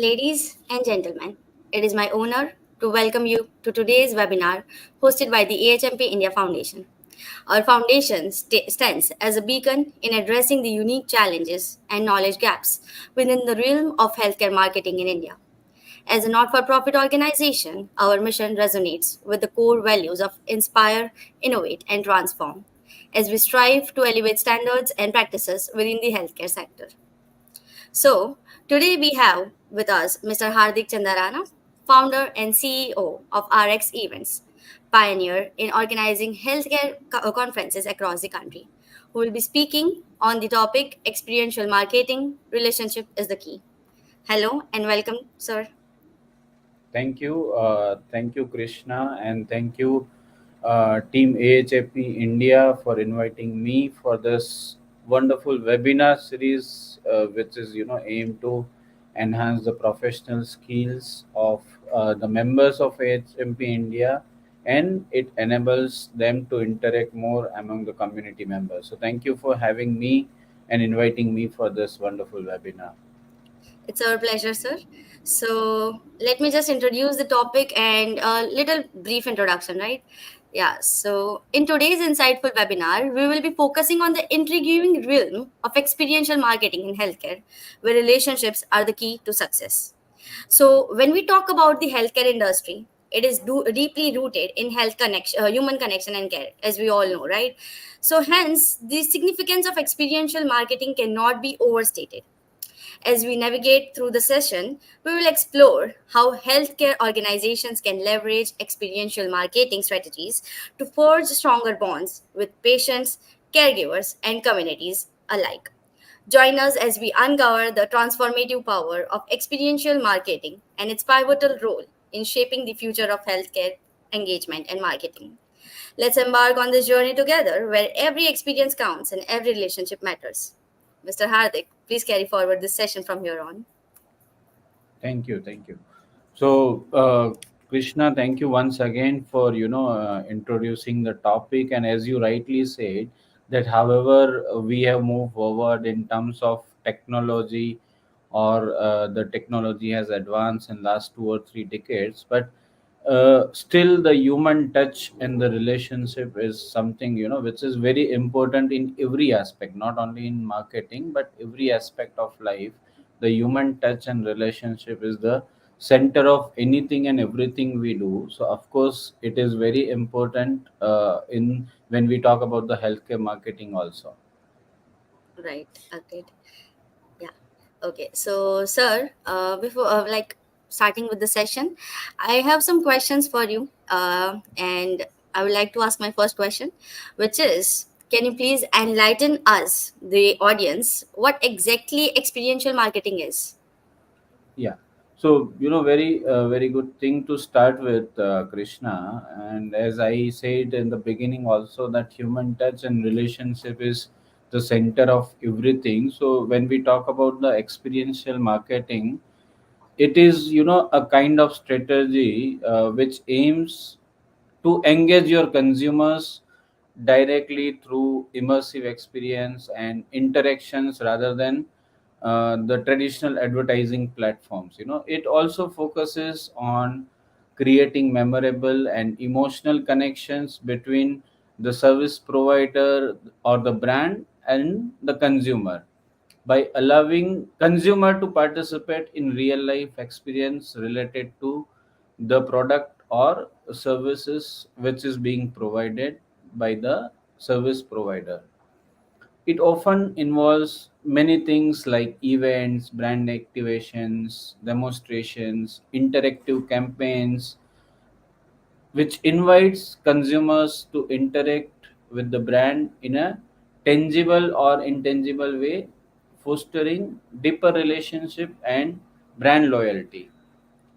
Ladies and gentlemen, it is my honor to welcome you to today's webinar hosted by the AHMP India Foundation. Our foundation stands as a beacon in addressing the unique challenges and knowledge gaps within the realm of healthcare marketing in India. As a not for profit organization, our mission resonates with the core values of inspire, innovate, and transform as we strive to elevate standards and practices within the healthcare sector. So, today we have with us Mr. Hardik Chandarana, founder and CEO of RX Events, pioneer in organizing healthcare conferences across the country, who will be speaking on the topic Experiential Marketing Relationship is the Key. Hello and welcome, sir. Thank you, Krishna, and thank you, Team AHMP India, for inviting me for this wonderful webinar series, which is aimed to enhance the professional skills of the members of AHMP India, and it enables them to interact more among the community members. So, thank you for having me and inviting me for this wonderful webinar. It's our pleasure, sir. So, let me just introduce the topic and a little brief introduction, right? Yeah, so in today's insightful webinar, we will be focusing on the intriguing realm of experiential marketing in healthcare, where relationships are the key to success. So, when we talk about the healthcare industry, it is deeply rooted in human connection and care, as we all know, right? So, hence, the significance of experiential marketing cannot be overstated. As we navigate through the session, we will explore how healthcare organizations can leverage experiential marketing strategies to forge stronger bonds with patients, caregivers, and communities alike. Join us as we uncover the transformative power of experiential marketing and its pivotal role in shaping the future of healthcare engagement and marketing. Let's embark on this journey together where every experience counts and every relationship matters. Mr. Hardik, please carry forward this session from here on. Thank you. So, Krishna, thank you once again for introducing the topic. And as you rightly said, that however we have moved forward in terms of technology, or the technology has advanced in last 2 or 3 decades, but still the human touch and the relationship is something which is very important in every aspect, not only in marketing but every aspect of life. The human touch and relationship is the center of anything and everything we do. So of course it is very important in when we talk about the healthcare marketing also. Right. Okay. Yeah. Okay. So, sir, before starting with the session, I have some questions for you, and I would like to ask my first question, which is, can you please enlighten us, the audience, what exactly experiential marketing is? Yeah. So, very good thing to start with, Krishna. And as I said in the beginning, also that human touch and relationship is the center of everything. So, when we talk about the experiential marketing, it is a kind of strategy which aims to engage your consumers directly through immersive experience and interactions rather than the traditional advertising platforms. It also focuses on creating memorable and emotional connections between the service provider or the brand and the consumer, by allowing consumer to participate in real life experience related to the product or services which is being provided by the service provider. It often involves many things like events, brand activations, demonstrations, interactive campaigns, which invites consumers to interact with the brand in a tangible or intangible way, fostering deeper relationship and brand loyalty.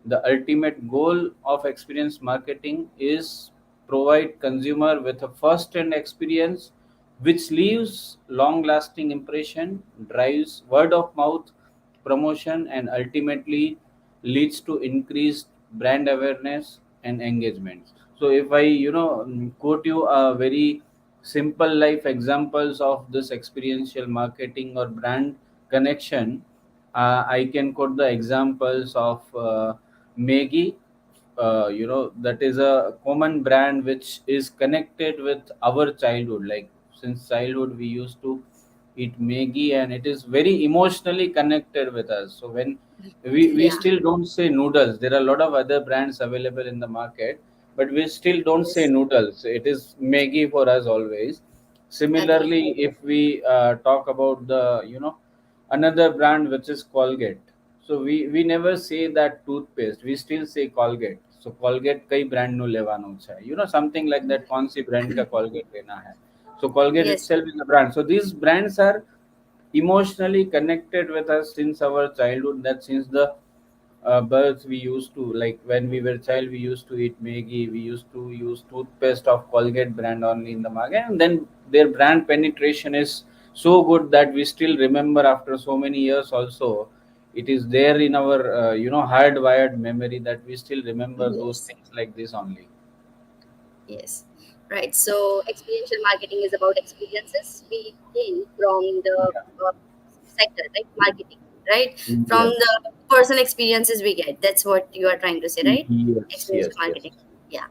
The ultimate goal of experience marketing is provide consumer with a first-hand experience which leaves long-lasting impression, drives word of mouth promotion, and ultimately leads to increased brand awareness and engagement. So if I quote you a very simple life examples of this experiential marketing or brand connection, I can quote the examples of Maggie. That is a common brand which is connected with our childhood. Like since childhood, we used to eat Maggie, and it is very emotionally connected with us. So when we Yeah. still don't say noodles, there are a lot of other brands available in the market, but we still don't say Yes. noodles. It is Maggie for us always. Agree. Similarly, if we talk about the another brand which is Colgate. So we never say that toothpaste. We still say Colgate. So Colgate कई brand नु लेवानो है. Something like that. कौन सी brand का Colgate लेना है. So Colgate Yes. itself is a brand. So these brands are emotionally connected with us since our childhood. That since the birth we used to, like when we were child, we used to eat Maggie. We used to use toothpaste of Colgate brand only in the market, and then their brand penetration is so good that we still remember after so many years. Also, it is there in our hardwired memory that we still remember those Yes. things like this only. Yes. Right. So experiential marketing is about experiences we gain from the Yeah. uh, sector, right? Marketing, right? From Yes. the personal experiences we get. That's what you are trying to say, right? Yes. Experiential Yes. Yes. marketing. Yeah.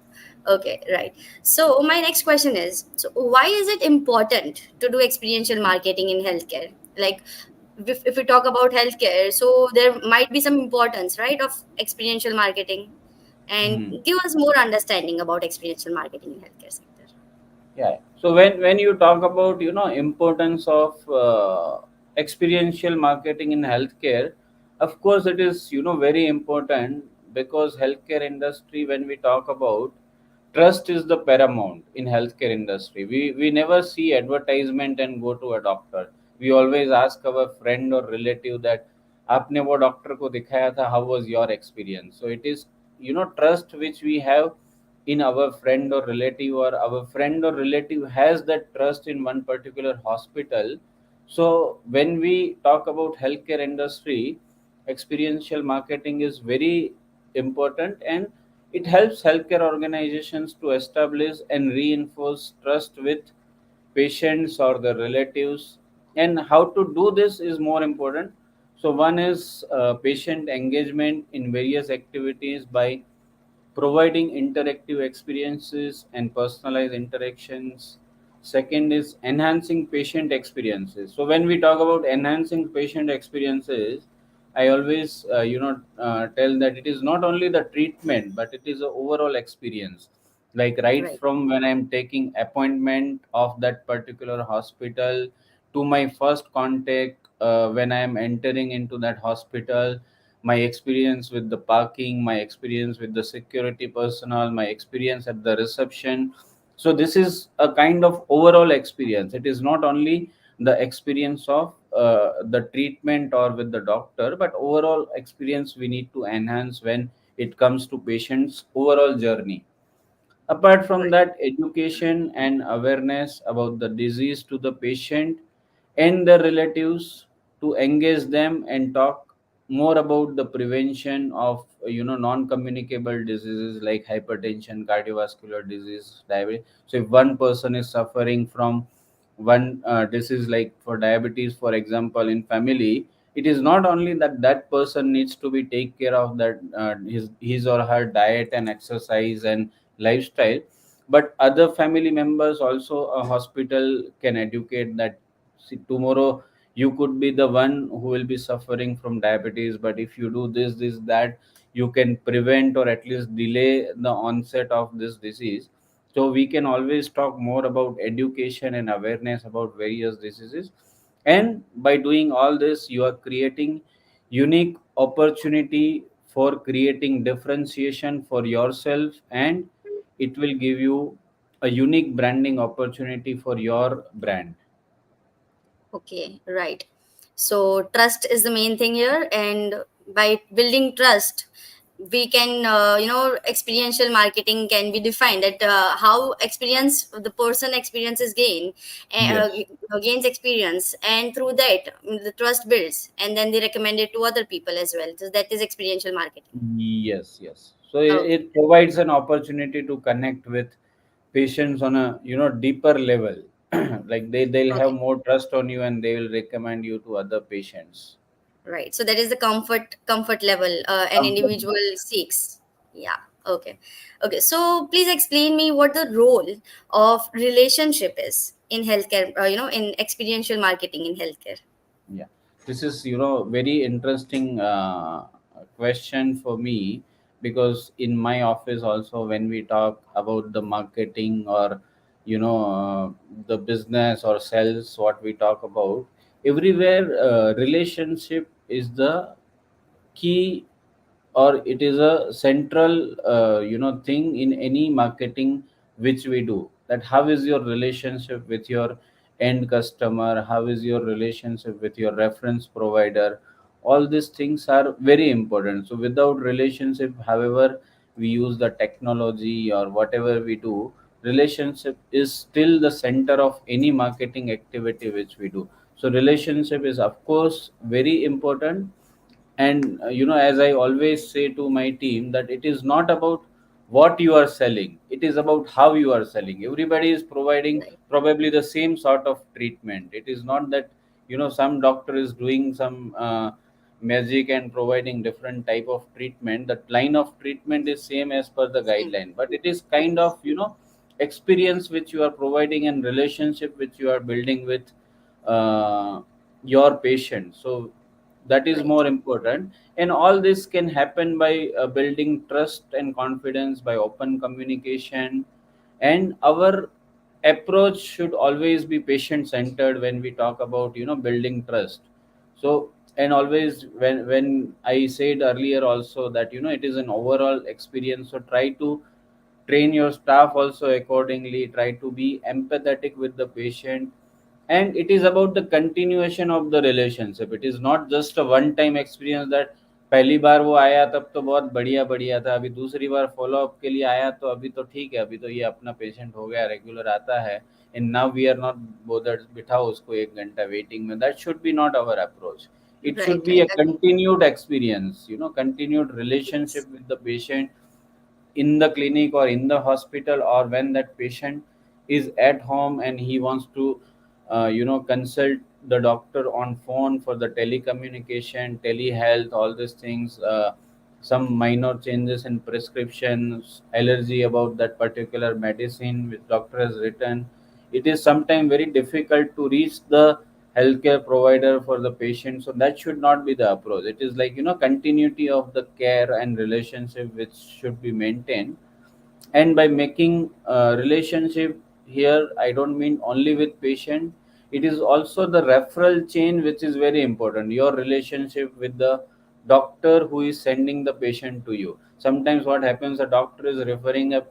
Okay. Right. So my next question is: so why is it important to do experiential marketing in healthcare? Like, if we talk about healthcare, so there might be some importance, right, of experiential marketing, and Mhm. give us more understanding about experiential marketing in healthcare sector. Yeah. So when you talk about importance of experiential marketing in healthcare, of course it is very important, because healthcare industry, when we talk about, trust is the paramount in healthcare industry. We never see advertisement and go to a doctor. We always ask our friend or relative that आपने वो doctor को दिखाया था, how was your experience. So it is trust which we have in our friend or relative, or our friend or relative has that trust in one particular hospital. So when we talk about healthcare industry, experiential marketing is very important, and it helps healthcare organizations to establish and reinforce trust with patients or the relatives. And how to do this is more important. So one is patient engagement in various activities by providing interactive experiences and personalized interactions. Second is enhancing patient experiences. So when we talk about enhancing patient experiences, I always tell that it is not only the treatment, but it is the overall experience. Like right Right. from when I'm taking appointment of that particular hospital to my first contact when I am entering into that hospital, my experience with the parking, my experience with the security personnel, my experience at the reception. So this is a kind of overall experience. It is not only the experience of the treatment or with the doctor, but overall experience we need to enhance when it comes to patients overall journey. Apart from Right. that, education and awareness about the disease to the patient and the relatives, to engage them and talk more about the prevention of non-communicable diseases like hypertension, cardiovascular disease, diabetes. So if one person is suffering from one disease, like for diabetes for example, in family, it is not only that that person needs to be take care of that his or her diet and exercise and lifestyle, but other family members also a hospital can educate that. See, tomorrow you could be the one who will be suffering from diabetes, but if you do this that, you can prevent or at least delay the onset of this disease. So we can always talk more about education and awareness about various diseases, and by doing all this you are creating unique opportunity for creating differentiation for yourself, and it will give you a unique branding opportunity for your brand. Okay. Right. So trust is the main thing here, and by building trust, we can, experiential marketing can be defined that how experience the person experiences Yes. gains experience, and through that the trust builds, and then they recommend it to other people as well. So that is experiential marketing. Yes, yes. So Okay. it provides an opportunity to connect with patients on a deeper level. Like they'll have Okay. more trust on you and they will recommend you to other patients. Right. So that is the comfort level an Comfort. individual seeks. Yeah. Okay. Okay. So please explain me what the role of relationship is in healthcare. In experiential marketing in healthcare. Yeah, this is very interesting question for me, because in my office also, when we talk about the marketing or the business or sales, what we talk about, everywhere relationship is the key, or it is a central thing in any marketing which we do. That how is your relationship with your end customer, how is your relationship with your reference provider. All these things are very important. So without relationship, however we use the technology or whatever we do, relationship is still the center of any marketing activity which we do. So relationship is of course very important. And as I always say to my team, that it is not about what you are selling, it is about how you are selling. Everybody is providing Right. probably the same sort of treatment. It is not that some doctor is doing some magic and providing different type of treatment. That line of treatment is same as per the Same. guideline, but it is kind Yes. of experience which you are providing and relationship which you are building with uh, your patient. So that is Right. more important. And all this can happen by building trust and confidence, by open communication. And our approach should always be patient centered when we talk about building trust. So, and always, when I said earlier also that it is an overall experience, so try to train your staff also accordingly, try to be empathetic with the patient. And it is about the continuation of the relationship. It is not just a one time experience that पहली बार वो आया तब तो बहुत बढ़िया बढ़िया था, अभी दूसरी बार फॉलो अप के लिए आया तो अभी तो ठीक है, अभी तो ये अपना पेशेंट हो गया, रेगुलर आता है, and now we are not bothered, बिठाओ उसको एक घंटा वेटिंग में. That should be not our approach. It should Right. be Right. a continued experience, continued Yes. relationship with the patient in the clinic or in the hospital, or when that patient is at home and he wants to consult the doctor on phone for the telecommunication, telehealth, all these things. Some minor changes in prescriptions, allergy about that particular medicine which doctor has written, it is sometimes very difficult to reach the healthcare provider for the patient. So that should not be the approach. It is like continuity of the care and relationship which should be maintained. And by making relationship here, I don't mean only with patient, it is also the referral chain which is very important. Your relationship with the doctor who is sending the patient to you. Sometimes what happens, a doctor is referring a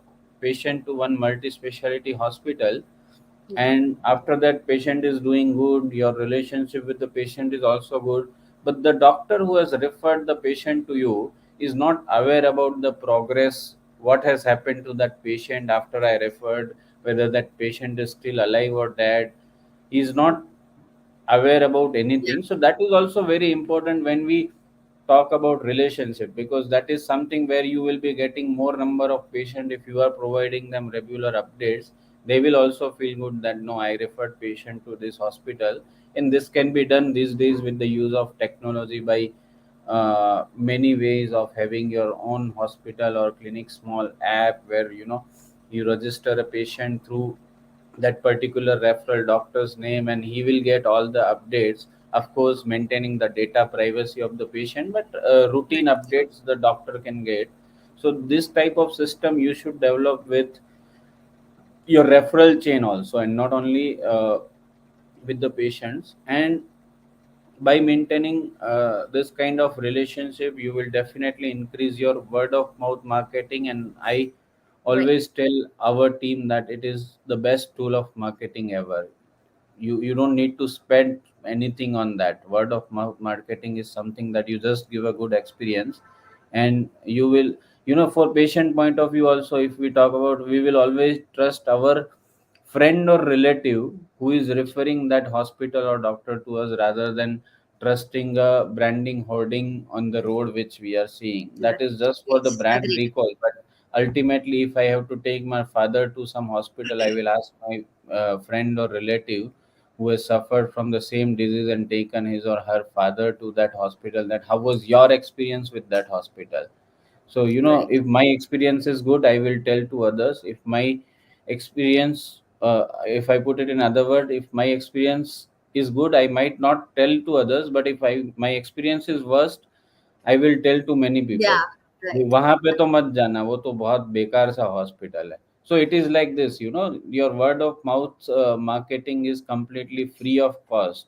patient to one multi-specialty hospital, Yeah. and after that patient is doing good, your relationship with the patient is also good, but the doctor who has referred the patient to you is not aware about the progress, what has happened to that patient after I referred, whether that patient is still alive or dead. He is not aware about Yeah. anything. So that is also very important when we talk about relationship, because that is something where you will be getting more number of patient. If you are providing them regular updates, they will also feel good that no, I referred patient to this hospital. And this can be done these days with the use of technology, by many ways of having your own hospital or clinic small app, where you register a patient through that particular referral doctor's name, and he will get all the updates, of course maintaining the data privacy of the patient, but routine Right. updates the doctor can get. So this type of system you should develop with your referral chain also, and not only with the patients. And by maintaining this kind of relationship, you will definitely increase your word of mouth marketing. And I Right. always tell our team that it is the best tool of marketing ever. You don't need to spend anything on that. Word of mouth marketing is something that you just give a good experience, and you will, for patient point of view also, if we talk about, we will always trust our friend or relative who is referring that hospital or doctor to us, rather than trusting a branding hoarding on the road which we are seeing. That Right. is just for the Yes. brand Agree. recall. But ultimately, if I have to take my father to some hospital, I will ask my friend or relative who has suffered from the same disease and taken his or her father to that hospital, that how was your experience with that hospital. So Right. if my experience is good, I will tell to others. If my experience, if I put it in other word, if my experience is good, I might not tell to others, but if I my experience is worst, I will tell to many Yeah. people. Right. वहां पे तो मत जाना, वो तो बहुत बेकार सा हॉस्पिटल है. So it is like this, your word of mouth marketing is completely free of cost,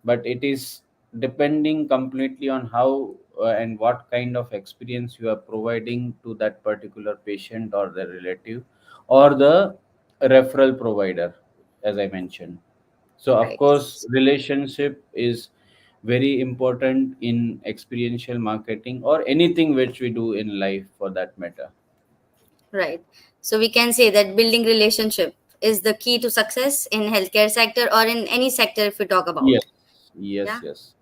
but it is depending completely on how and what kind of experience you are providing to that particular patient or the relative or the referral provider, as I mentioned. So of Right. course relationship is very important in experiential marketing or anything which we do in life for that matter. Right. So we can say that building relationship is the key to success in healthcare sector or in any sector if we talk Yes, about. yes, Yeah. yes.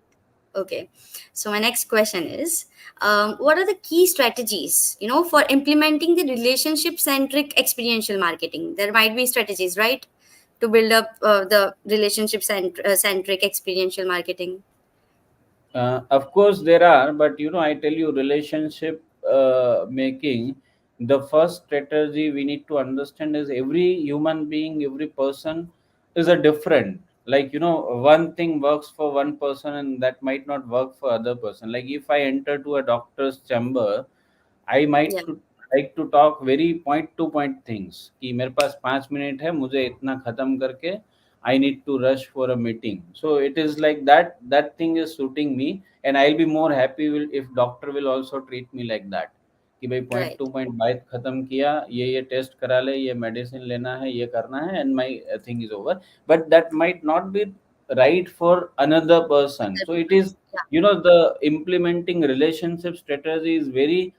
Okay. So my next question is, what are the key strategies, for implementing the relationship-centric experiential marketing? There might be strategies, right, to build up the relationship-centric experiential marketing. Of course, there are, but I tell you, relationship making, the first strategy we need to understand is every human being, every person is a different. Like, one thing works for one person and that might not work for other person. Like, if I enter to a doctor's chamber, I Yeah. might to like to talk very point to point things कि मेरे पास 5 minute है, मुझे इतना खत्म करके I need to rush for a meeting. So it is like that. That thing is suiting me, and I'll be more happy if doctor will also treat me like that. कि भाई point Right. Two point बात खत्म किया, ये test करा ले, ये medicine लेना है, ये करना है, and my thing is over. But that might not be right for another person. Other So it people. is, Yeah. the implementing relationship strategy is very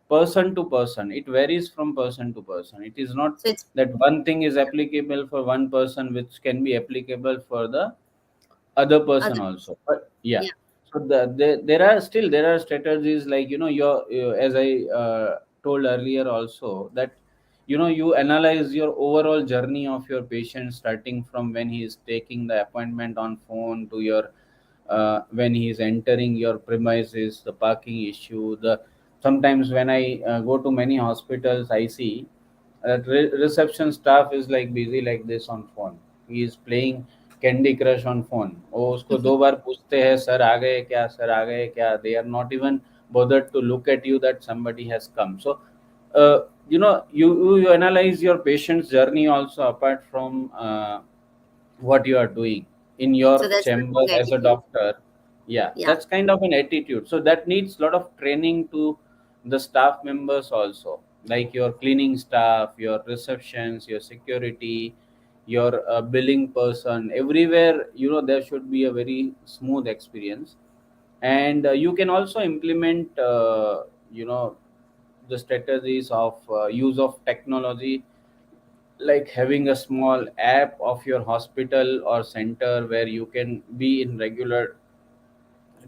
person to person. It varies from person to person. It is not So it's that one thing is applicable for one person which can be applicable for the other person other. also. But yeah, Yeah. so there are strategies like, as I told earlier also, that you analyze your overall journey of your patient, starting from when he is taking the appointment on phone to your when he is entering your premises, the parking issue. The Sometimes when I go to many hospitals, I see that reception staff is like busy like this on phone. He is playing Candy Crush on phone. वो उसको दो बार पूछते हैं, sir आ गए क्या, sir आ गए क्या. They are not even bothered to look at you that somebody has come. So you analyze your patient's journey also, apart from what you are doing in So your that's the chamber wrong as a attitude. doctor. Yeah, Yeah. that's kind of an attitude, so that needs a lot of training to the staff members also, like your cleaning staff, your receptions, your security, your billing person. Everywhere, there should be a very smooth experience. And you can also implement you know the strategies of use of technology, like having a small app of your hospital or center where you can be in regular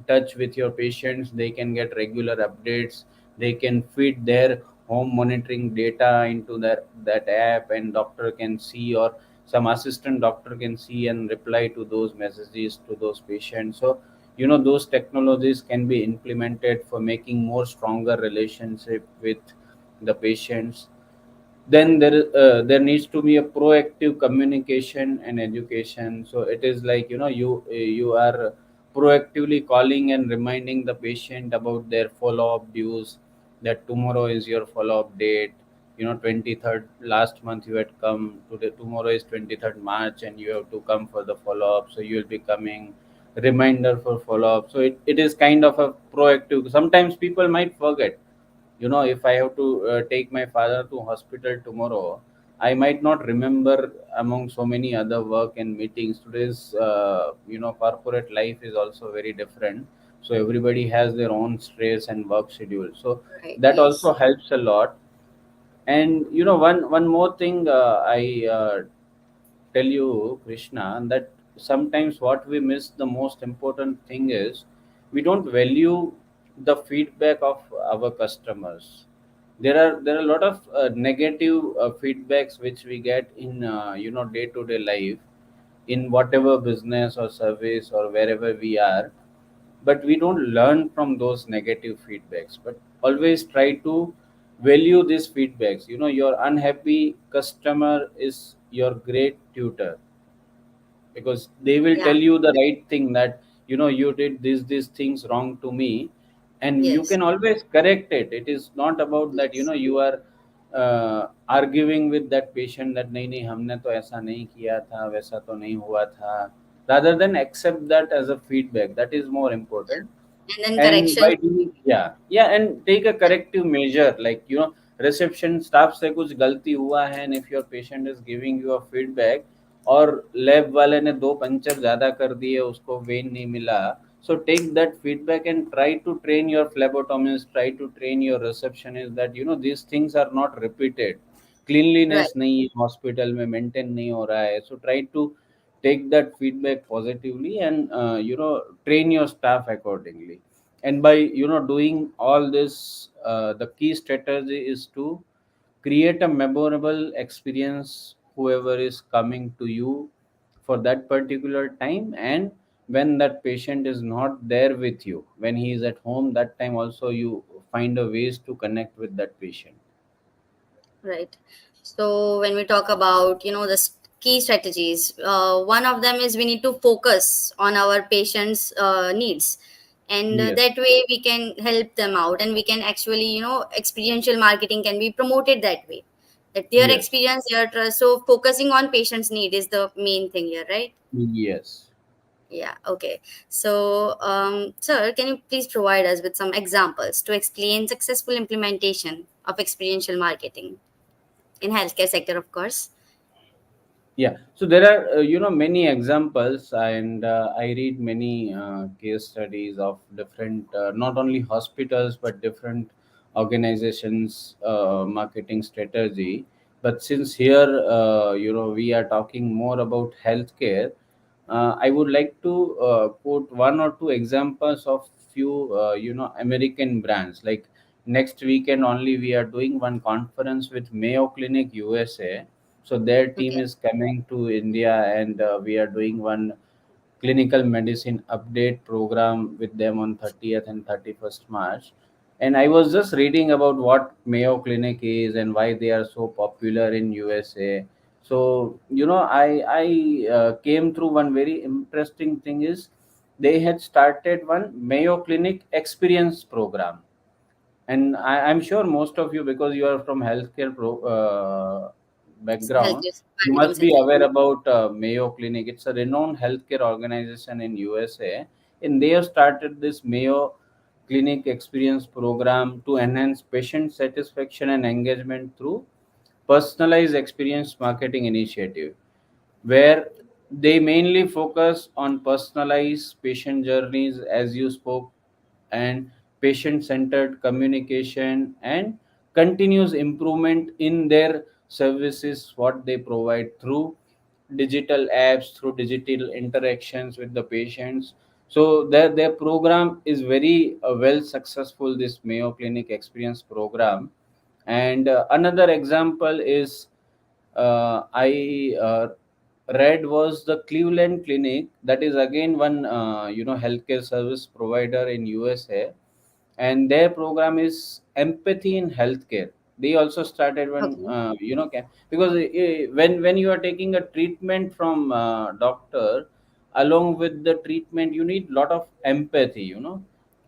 touch with your patients. They can get regular updates. They can feed their home monitoring data into that app, and doctor can see, or some assistant doctor can see and reply to those messages to those patients. So those technologies can be implemented for making more stronger relationship with the patients. Then there needs to be a proactive communication and education. So it is like, you are proactively calling and reminding the patient about their follow up dues, that tomorrow is your follow up date. 23rd last month you had come, today tomorrow is 23rd March and you have to come for the follow up, so you will be coming. Reminder for follow up. So it is kind of a proactive. Sometimes people might forget. If I have to take my father to hospital tomorrow, I might not remember among so many other work and meetings. Today's corporate life is also very different, so everybody has their own stress and work schedule. So Right. that also Yes. helps a lot. And one more thing, I tell you, Krishna, that sometimes what we miss, the most important thing is we don't value the feedback of our customers. There are a lot of negative feedbacks which we get in day to day life. in whatever business or service or wherever we are, but we don't learn from those negative feedbacks, but always try to value these feedbacks. Your unhappy customer is your great tutor, because they will Yeah. tell you the right thing, that you did these things wrong to me, and you Yes. can always correct it. It is not about that Yes. you are arguing with that patient that नहीं नहीं हमने तो ऐसा नहीं किया था, वैसा तो नहीं हुआ था. Rather than accept that as a feedback, that is more important. And then And correction. by doing, yeah, and take a corrective measure, like reception staff से कुछ गलती हुआ है, and if your patient is giving you a feedback, और lab वाले ने दो puncture ज्यादा कर दिए, उसको वेन नहीं मिला, so take that feedback and try to train your phlebotomist, try to train your receptionist, that these things are not repeated. Right. Cleanliness नहीं है हॉस्पिटल में मेंटेन नहीं हो रहा है, so try to take that feedback positively, and train your staff accordingly. And by doing all this, the key strategy is to create a memorable experience whoever is coming to you for that particular time. And when that patient is not there with you, when he is at home, that time also you find a ways to connect with that patient. Right. So when we talk about, key strategies, one of them is we need to focus on our patients' needs, and Yes. that way we can help them out, and we can actually, experiential marketing can be promoted that way. That their Yes. experience, their trust. So focusing on patients' need is the main thing here, right? Yes. Yeah. Okay. So, sir, can you please provide us with some examples to explain successful implementation of experiential marketing in healthcare sector, of course? Yeah, so there are many examples, and I read many case studies of different, not only hospitals but different organizations marketing strategy. But since here we are talking more about healthcare, I would like to quote one or two examples of few American brands. Like next weekend only, we are doing one conference with Mayo Clinic USA, so their team Okay. is coming to India, and we are doing one clinical medicine update program with them on 30th and 31st March. And I was just reading about what Mayo Clinic is and why they are so popular in USA. So I came through one very interesting thing is they had started one Mayo Clinic experience program. And I'm sure most of you, because you are from healthcare background, Healthcare you marketing must be sector. aware about Mayo Clinic. It's a renowned healthcare organization in USA, and they have started this Mayo Clinic experience program to enhance patient satisfaction and engagement through personalized experience marketing initiative, where they mainly focus on personalized patient journeys, as you spoke, and patient centered communication, and continuous improvement in their services what they provide through digital apps, through digital interactions with the patients. So their program is very well successful, this Mayo Clinic experience program. And another example is I read was the Cleveland Clinic, that is again one healthcare service provider in USA, and their program is empathy in healthcare. They also started one Okay. because when you are taking a treatment from doctor, along with the treatment you need lot of empathy.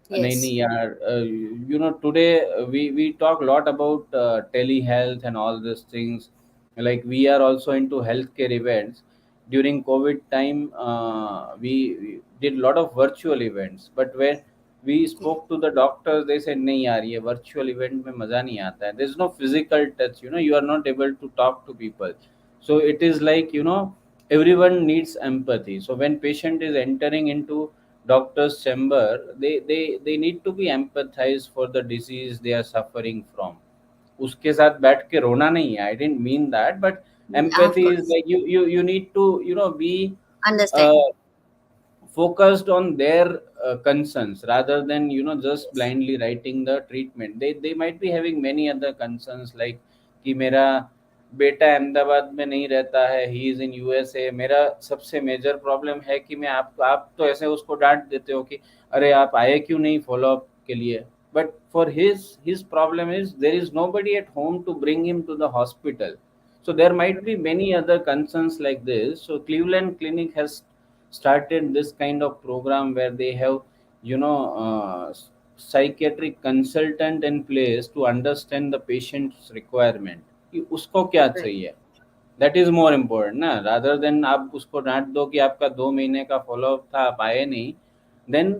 नहीं Yes. नहीं यार, today we talk a lot about telehealth and all these things. Like we are also into healthcare events. During COVID time, we did a lot of virtual events, but when we Yeah. spoke to the doctors, they said नहीं यार, ये virtual event में मजा नहीं आता है. There's no physical touch, you are not able to talk to people. So it is like, everyone needs empathy. So when patient is entering into doctor's chamber, they need to be empathized for the disease they are suffering from. उसके साथ बैठ के रोना नहीं है, I didn't mean that, but Yeah, of empathy is course. like you need to be Understand. uh, focused on their concerns, rather than just Yes. blindly writing the treatment. They might be having many other concerns, like कि मेरा बेटा अहमदाबाद में नहीं रहता है, he is in USA. मेरा सबसे major problem है कि मैं आप तो ऐसे उसको डांट देते हो कि अरे आप आए क्यों नहीं फॉलो अप के लिए, but for his problem is there is nobody at home to bring him to the hospital. So there might be many other concerns like this. So Cleveland Clinic has started this kind of program where they have, you know, psychiatric consultant in place to understand the patient's requirement कि उसको क्या Right. चाहिए. That is more important ना, rather than आप उसको डांट दो कि आपका 2 महीने का फॉलोअप था आप आए नहीं. Then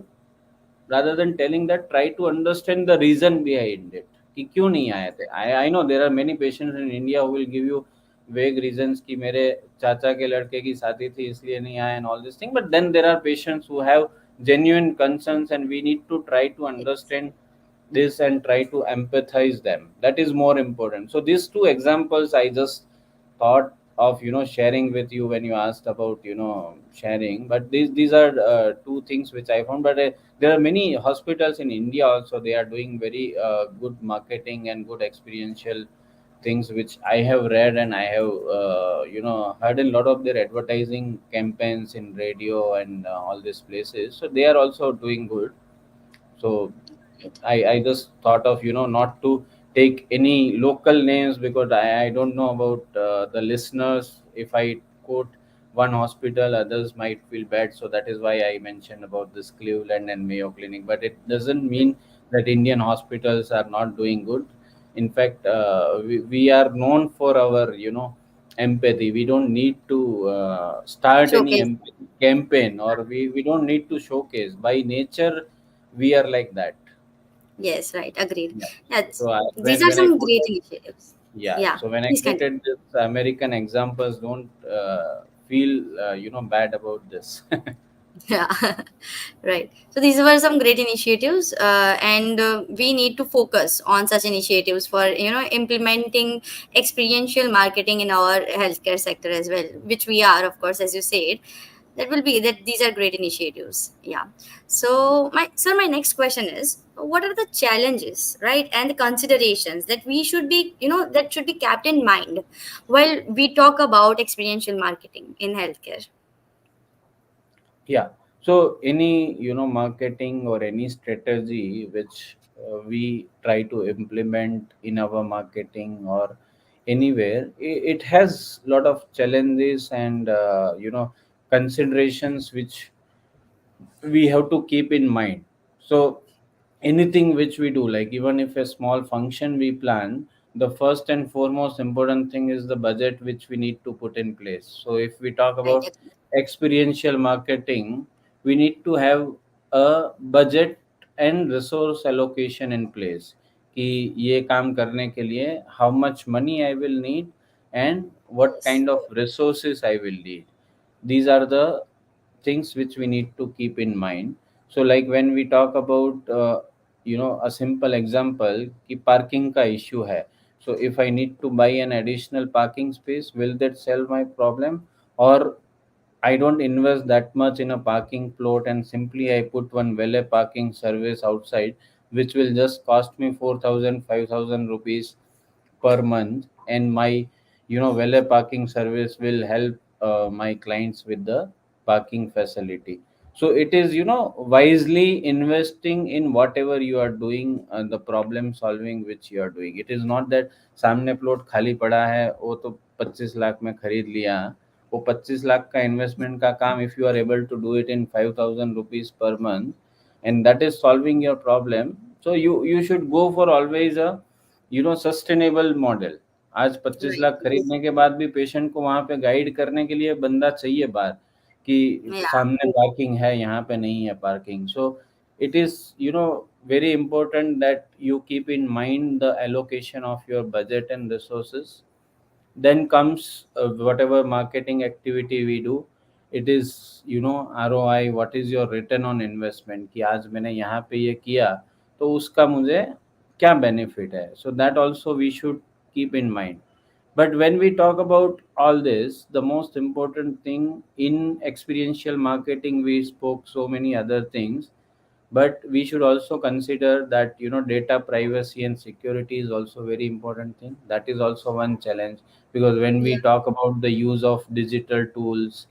rather than telling that, try to understand the reason behind it कि क्यों नहीं आए थे. I know there are many patients in India who will give you vague reasons कि मेरे चाचा के लड़के की शादी थी इसलिए नहीं आए and all this thing, but then there are patients who have genuine concerns and we need to try to Yes. understand this and try to empathize them. That is more important. So these two examples I just thought of, sharing with you when you asked about, sharing. But these are two things which I found. But there are many hospitals in India also, they are doing very good marketing and good experiential things which I have read, and I have heard a lot of their advertising campaigns in radio and all these places, so they are also doing good. So Right. I just thought of, not to take any local names because I don't know about the listeners. If I quote one hospital, others might feel bad. So that is why I mentioned about this Cleveland and Mayo Clinic. But it doesn't Right. mean that Indian hospitals are not doing good. In fact, we are known for our, empathy. We don't need to start any Showcase. empathy campaign, or we don't need to showcase. By nature, we are like that. Yes, right. Agreed. Yeah. Yes. So These are when I some great quoted, initiatives. yeah. Yeah. So when I Please continue. quoted this American examples, don't feel bad about this. Yeah. Right. So these were some great initiatives, and we need to focus on such initiatives for implementing experiential marketing in our healthcare sector as well, which we are, of course, as you said. That will be that these are great initiatives. Yeah. So my next question is, what are the challenges, right, and the considerations that we should be that should be kept in mind while we talk about experiential marketing in healthcare? Yeah. So any marketing or any strategy which we try to implement in our marketing or anywhere, it has lot of challenges and considerations which we have to keep in mind. So anything which we do, like even if a small function we plan, the first and foremost important thing is the budget which we need to put in place. So if we talk Right. about experiential marketing, we need to have a budget and resource allocation in place कि ये काम करने के लिए how much money I will need and what Yes. kind of resources I will need. These are the things which we need to keep in mind. So like when we talk about a simple example कि parking का issue है, so if I need to buy an additional parking space, will that solve my problem? Or I don't invest that much in a parking plot and simply I put one valet parking service outside, which will just cost me 4,000, 5,000 rupees per month, and my valet parking service will help my clients with the parking facility. So it is wisely investing in whatever you are doing, the problem solving which you are doing. It is not that सामने plot खाली पड़ा है वो तो 25 लाख में खरीद लिया, वो 25 लाख का इन्वेस्टमेंट का काम if you are able to do it in 5,000 rupees per month and that is solving your problem, so you should go for always a sustainable model. आज 25 लाख Right. खरीदने के बाद भी पेशेंट को वहां पे गाइड करने के लिए बंदा चाहिए बाहर कि Yeah. सामने पार्किंग है यहाँ पे नहीं है parking. So it is very important that you keep in mind the allocation of your budget and resources. Then comes whatever marketing activity we do, it is ROI, what is your return on investment कि आज मैंने यहाँ पे ये किया तो उसका मुझे क्या benefit है. So that also we should keep in mind. But when we talk about all this, the most important thing in experiential marketing, we spoke so many other things, But we should also consider that data privacy and security is also very important thing. That is also one challenge, because when Yeah. we talk about the use of digital tools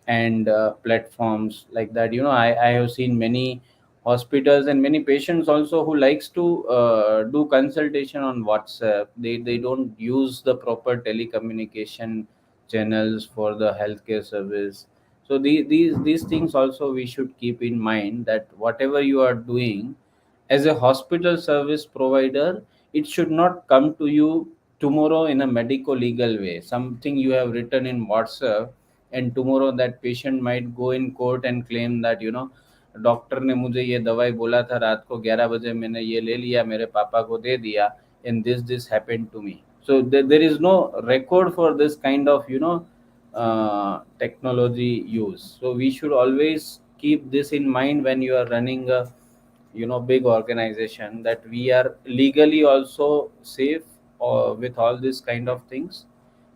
and platforms like that, I have seen many hospitals and many patients also who likes to do consultation on WhatsApp. They don't use the proper telecommunication channels for the healthcare service. So these things also we should keep in mind, that whatever you are doing as a hospital service provider, it should not come to you tomorrow in a medico legal way, something you have written in WhatsApp, and tomorrow that patient might go in court and claim that doctor ने मुझे ये दवाई बोला था, रात को 11 बजे मैंने ये ले लिया, मेरे पापा को दे दिया, and this happened to me. So there is no record for this kind of technology use. So we should always keep this in mind when you are running a big organization, that we are legally also safe with all these kind of things,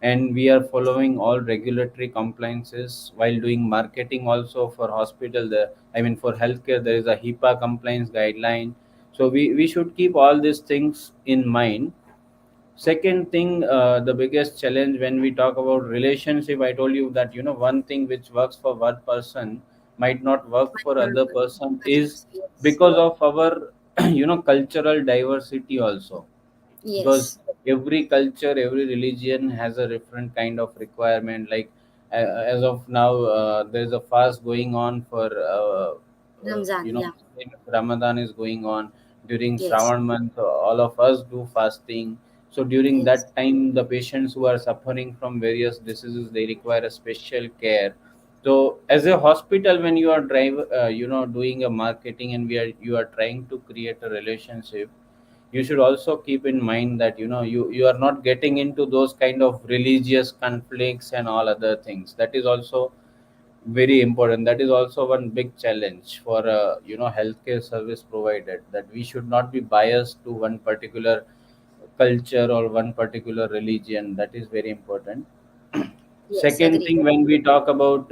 and we are following all regulatory compliances while doing marketing also. For hospital, I mean for healthcare, there is a HIPAA compliance guideline. So we should keep all these things in mind. Second thing, the biggest challenge when we talk about relationship, I told you that one thing which works for one person might not work Might for not other work. person, is Others. Yes. because of our cultural diversity also. Because Yes. every culture, every religion has a different kind of requirement. Like as of now, there's a fast going on for Ramzan. Yeah. Ramadan is going on. During Yes. Shravan month, all of us do fasting. So during Yes. that time, the patients who are suffering from various diseases, they require a special care. So as a hospital, when you are doing a marketing, and you are trying to create a relationship, you should also keep in mind that you are not getting into those kind of religious conflicts and all other things. That is also very important. That is also one big challenge for a healthcare service provider, that we should not be biased to one particular culture or one particular religion. That is very important. Yes. Second Agreed. thing, when we talk about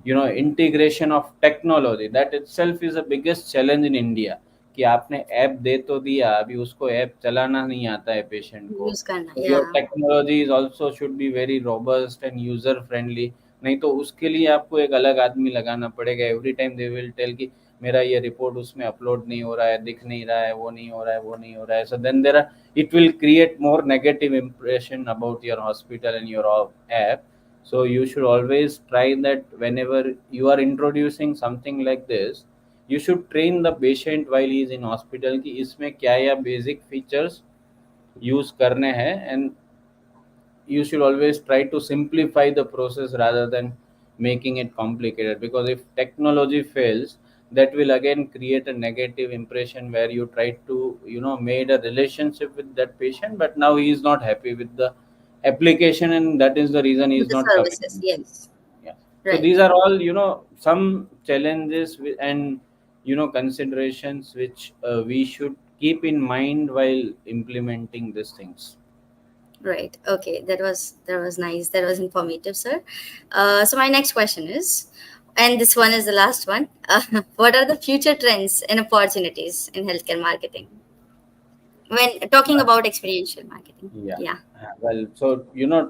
integration of technology, that itself is the biggest challenge in India. कि आपने app दे तो दिया, अभी उसको app चलाना नहीं आता है पेशेंट को. Use करना. So your Yeah. technology is also should be very robust and user friendly. नहीं तो उसके लिए आपको एक अलग आदमी लगाना पड़ेगा. Every time they will tell कि मेरा ये रिपोर्ट उसमें अपलोड नहीं हो रहा है, दिख नहीं रहा है, वो नहीं हो रहा है, वो नहीं हो रहा है. So then there are, it will create more negative impression about your hospital and your app. So you should always try that whenever you are introducing something like this, you should train the patient while he is in hospital कि इसमें क्या या basic features use करने हैं. And you should always try to simplify the process rather than making it complicated, because if technology fails, that will again create a negative impression, where you try to made a relationship with that patient, but now he is not happy with the application, and that is the reason he With is the not coming. services. Yes. Yeah. So Right. these are all some challenges and considerations which we should keep in mind while implementing these things. Right. Okay. That was nice. That was informative, sir. So my next question is, and this one is the last one. What are the future trends and opportunities in healthcare marketing when talking about experiential marketing? Yeah. Yeah. Well, so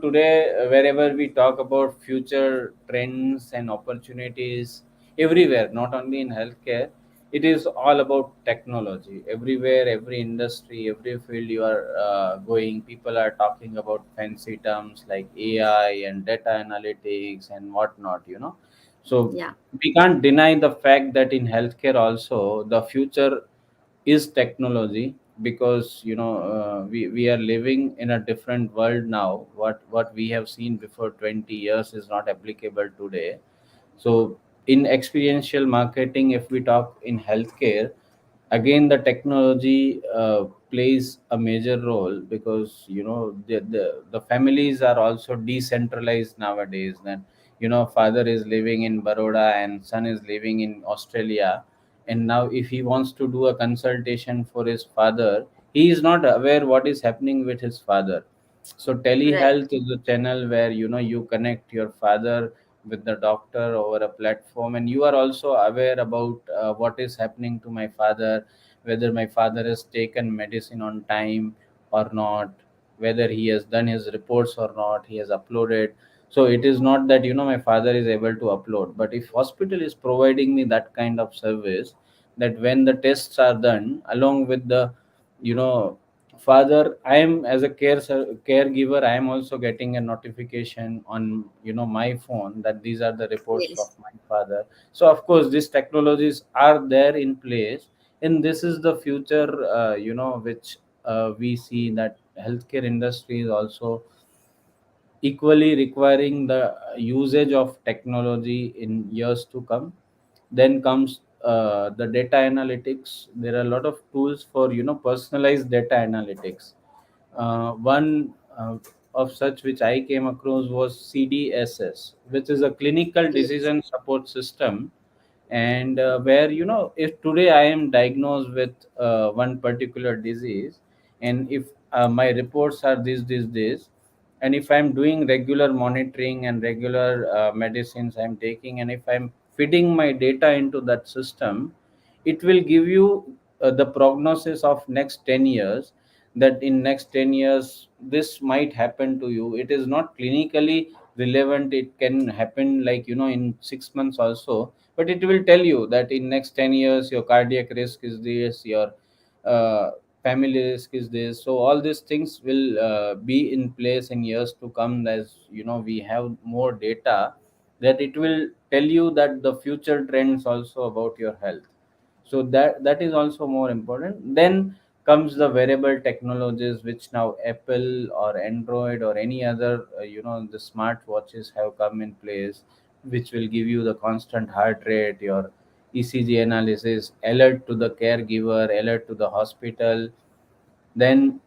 today, wherever we talk about future trends and opportunities, everywhere, not only in healthcare, it is all about technology. Everywhere, every industry, every field you are going, people are talking about fancy terms like AI and data analytics and whatnot. So Yeah. we can't deny the fact that in healthcare also the future is technology, because we are living in a different world now. What we have seen before 20 years is not applicable today. So in experiential marketing, if we talk in healthcare, again the technology plays a major role, because the families are also decentralized nowadays. Then father is living in Baroda and son is living in Australia, and now if he wants to do a consultation for his father, he is not aware what is happening with his father. So Right. telehealth is a channel where you connect your father with the doctor over a platform, and you are also aware about what is happening to my father, whether my father has taken medicine on time or not, whether he has done his reports or not, he has uploaded. So it is not that my father is able to upload, but if hospital is providing me that kind of service, that when the tests are done along with the you know father, I am as a caregiver, I am also getting a notification on my phone that these are the reports of Yes. my father. So of course these technologies are there in place, and this is the future, which we see that healthcare industry is also equally requiring the usage of technology in years to come. Then comes the data analytics. There are a lot of tools for personalized data analytics. One of such which I came across was CDSS, which is a clinical Yes. decision support system. And where if today I am diagnosed with one particular disease, and if my reports are this, and if I'm doing regular monitoring and regular medicines I'm taking, and if I'm feeding my data into that system, it will give you the prognosis of next 10 years, that in next 10 years this might happen to you. It is not clinically relevant, it can happen like in 6 months also, but it will tell you that in next 10 years your cardiac risk is this, your uh, family risk is this. So all these things will be in place in years to come, as we have more data, that it will tell you that the future trends also about your health. So that is also more important. Then comes the wearable technologies, which now Apple or Android or any other the smart watches have come in place, which will give you the constant heart rate, your ECG analysis, alert to the caregiver, alert to the hospital. Then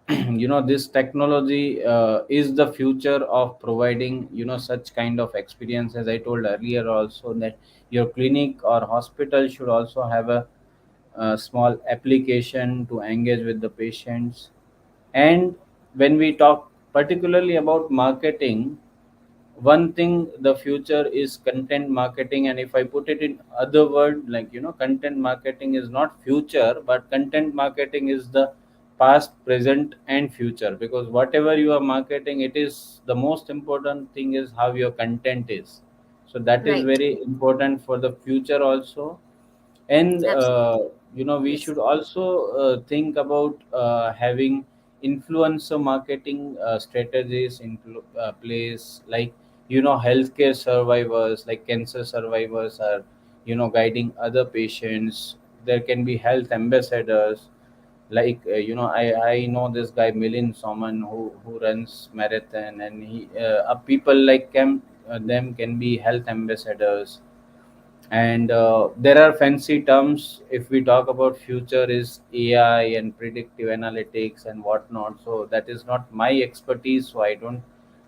this technology is the future of providing such kind of experience. As I told earlier also, that your clinic or hospital should also have a small application to engage with the patients. And when we talk particularly about marketing, one thing, the future is content marketing. And if I put it in other word, like content marketing is not future, but content marketing is the past, present and future, because whatever you are marketing, it is the most important thing is how your content is. So that is Right. very important for the future also. And Absolutely. we Yes. should also think about having influencer marketing strategies in place, like healthcare survivors, like cancer survivors are guiding other patients. There can be health ambassadors, like I know this guy Milin Soman, who runs marathon, and he people like them can be health ambassadors. And there are fancy terms if we talk about future, is AI and predictive analytics and whatnot. So that is not my expertise, so I don't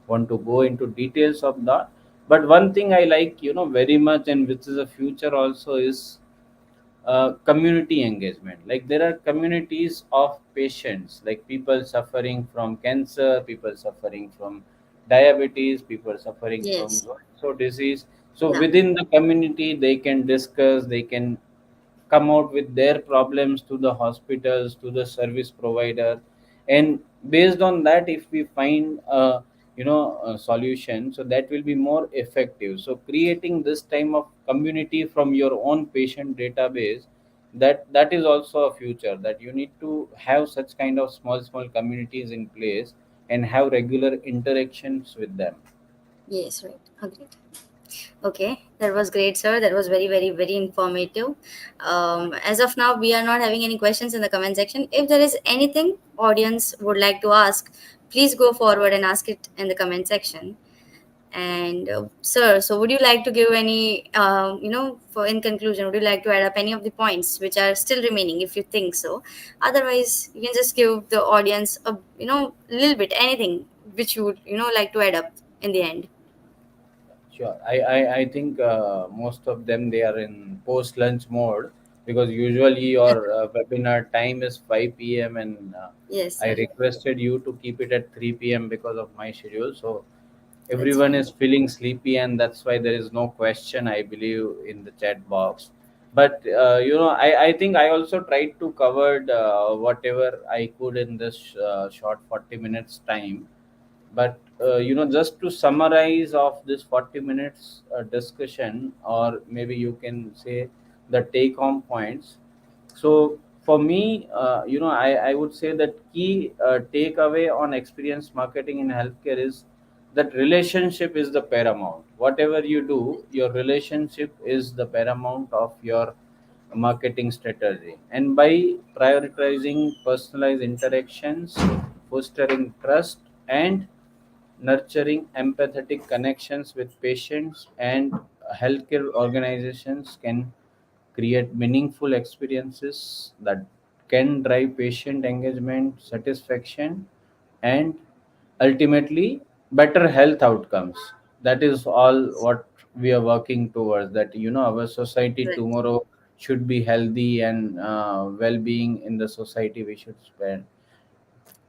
want to go into details of that. But one thing I like very much, and which is a future also, is community engagement. Like there are communities of patients, like people suffering from cancer, people suffering from diabetes, people suffering from Yes. so disease. So Yeah. within the community they can discuss, they can come out with their problems to the hospitals, to the service provider. And based on that, if we find a solution, so that will be more effective. So creating this time of community from your own patient database, that is also a future, that you need to have such kind of small communities in place and have regular interactions with them. Yes. Right. Agreed. Okay, that was great, sir. That was very, very, very informative. As of now, we are not having any questions in the comment section. If there is anything audience would like to ask, please go forward and ask it in the comment section. And sir, so would you like to give any, for in conclusion, would you like to add up any of the points which are still remaining, if you think so? Otherwise, you can just give the audience a, little bit, anything which you would, like to add up in the end. Sure. I think most of them, they are in post lunch mode, because usually your webinar time is 5 p.m., and Yes, I sir. requested you to keep it at 3 p.m. because of my schedule. So That's everyone fine. is feeling sleepy, and that's why there is no question, I believe, in the chat box. But I think I also tried to cover whatever I could in this short 40 minutes time. But just to summarize of this 40 minutes discussion, or maybe you can say the take home points. So for me, I would say that key takeaway on experience marketing in healthcare is that relationship is the paramount. Whatever you do, your relationship is the paramount of your marketing strategy. And by prioritizing personalized interactions, fostering trust, and nurturing empathetic connections with patients and healthcare organizations can create meaningful experiences that can drive patient engagement, satisfaction, and ultimately better health outcomes. That is all what we are working towards, that our society Right. tomorrow should be healthy, and well-being in the society we should spend.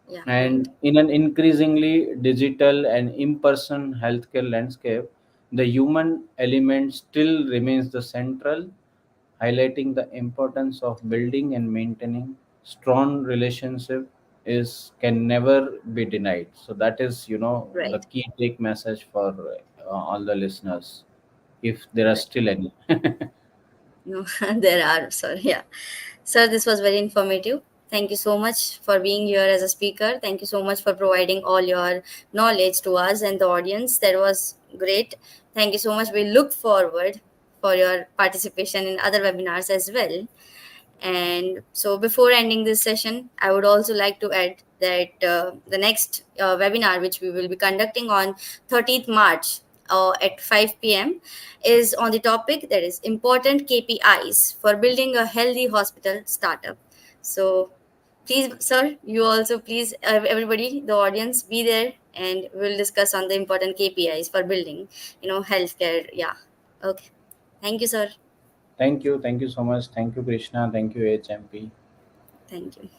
Yeah, right. And in an increasingly digital and in-person healthcare landscape, the human element still remains the central, highlighting the importance of building and maintaining strong relationship is can never be denied. So that is, the Right. key take message for all the listeners, if there are Right. still any. No, there are. Sorry. Yeah. Sir, this was very informative. Thank you so much for being here as a speaker. Thank you so much for providing all your knowledge to us and the audience. That was great. Thank you so much. We look forward for your participation in other webinars as well. And so, before ending this session, I would also like to add that the next webinar, which we will be conducting on 30th March at 5 p.m., is on the topic that is important KPIs for building a healthy hospital startup. So, please, sir, you also please, everybody, the audience, be there, and we'll discuss on the important KPIs for building, healthcare. Yeah. Okay. Thank you, sir. Thank you so much. Thank you, Krishna. Thank you, HMP. Thank you.